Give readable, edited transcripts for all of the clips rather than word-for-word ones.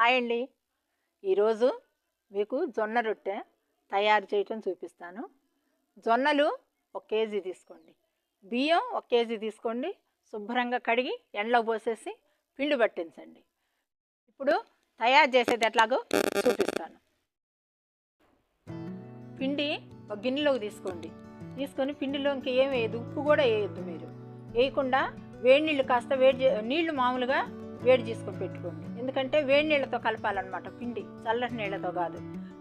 Hi అండి. ఈరోజు మీకు జొన్న రొట్టె తయారు చేయటం చూపిస్తాను. జొన్నలు 1 కేజీ తీసుకోండి, బియ్యం 1 కేజీ తీసుకోండి. శుభ్రంగా కడిగి ఎండలో పోసేసి పిండి పట్టించండి. ఇప్పుడు తయారు చేసేది ఎట్లాగో చూపిస్తాను. పిండి ఒక గిన్నెలోకి తీసుకొని పిండిలో ఇంక ఏం వేయద్దు, ఉప్పు కూడా వేయద్దు. మీరు వేయకుండా వేడి నీళ్ళు కాస్త నీళ్లు మామూలుగా వేడి చేసుకొని పెట్టుకోండి. ఎందుకంటే వేడి నీళ్ళతో కలపాలన్నమాట పిండి, చల్లటి నీళ్ళతో కాదు.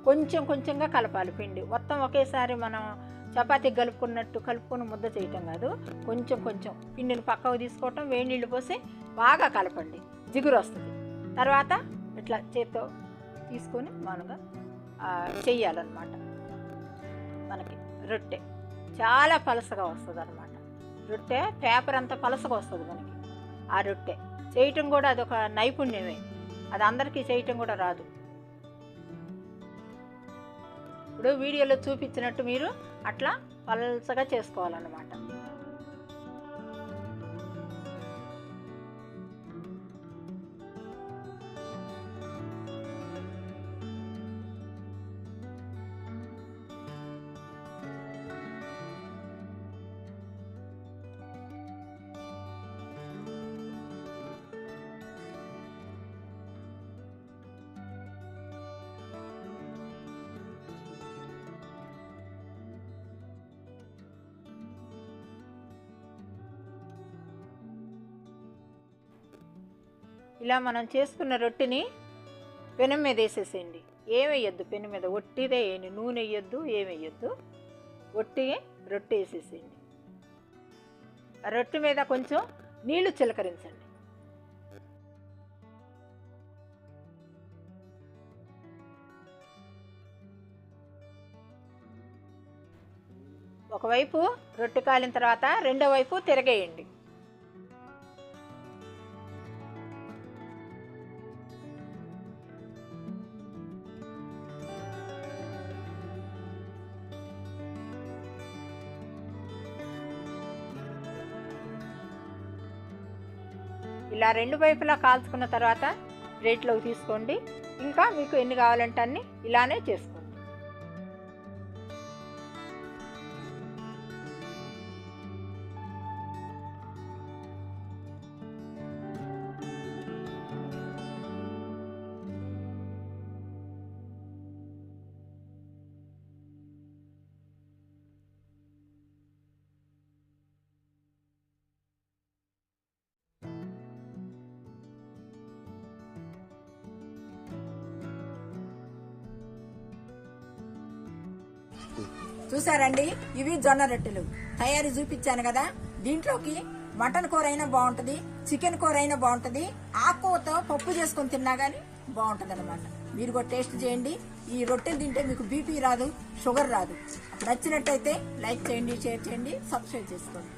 కొంచెం కొంచెంగా కలపాలి పిండి. మొత్తం ఒకేసారి మనం చపాతీ కలుపుకుని ముద్ద చేయటం కాదు. కొంచెం కొంచెం పిండిని పక్కకు తీసుకోవటం, వేడి నీళ్ళు పోసి బాగా కలపండి, జిగురు వస్తుంది. తర్వాత ఇట్లా చేత్తో తీసుకొని మామూలుగా చెయ్యాలన్నమాట. మనకి రొట్టె చాలా పలసగా వస్తుంది అన్నమాట. రొట్టె పేపర్ అంతా పలసగా వస్తుంది మనకి. ఆ రొట్టె చేయటం కూడా అదొక నైపుణ్యమే, అది అందరికీ చేయటం కూడా రాదు. ఇప్పుడు వీడియోలో చూపించినట్టు మీరు అట్లా పలసగా చేసుకోవాలన్నమాట. ఇలా మనం చేసుకున్న రొట్టెని పెనం మీద వేసేసేయండి. ఏమేయద్దు, పెనం మీద ఒట్టిదే వేయండి, నూనె వేయద్దు, ఏమేయద్దు. ఒట్టి రొట్టె వేసేసేయండి. ఆ రొట్టె మీద కొంచెం నీళ్లు చిలకరించండి. ఒకవైపు రొట్టె కాలిన తర్వాత రెండో వైపు తిరగేయండి. ఇలా రెండు వైపులా కాల్చుకున్న తర్వాత ప్లేట్లోకి తీసుకోండి. ఇంకా మీకు ఎన్ని కావాలంటే అన్ని ఇలానే చేసుకోండి. చూసారండి, ఇవి జొన్న రొట్టెలు తయారీ చూపించాను కదా. దీంట్లోకి మటన్ కూర అయినా బాగుంటుంది, చికెన్ కూర అయినా బాగుంటుంది, ఆకుతో పప్పు చేసుకొని తిన్నా కానీ బాగుంటుంది అనమాట. మీరు కూడా టేస్ట్ చేయండి. ఈ రొట్టెలు తింటే మీకు బీపీ రాదు, షుగర్ రాదు. నచ్చినట్టయితే లైక్ చేయండి, షేర్ చేయండి, సబ్స్క్రైబ్ చేసుకోండి.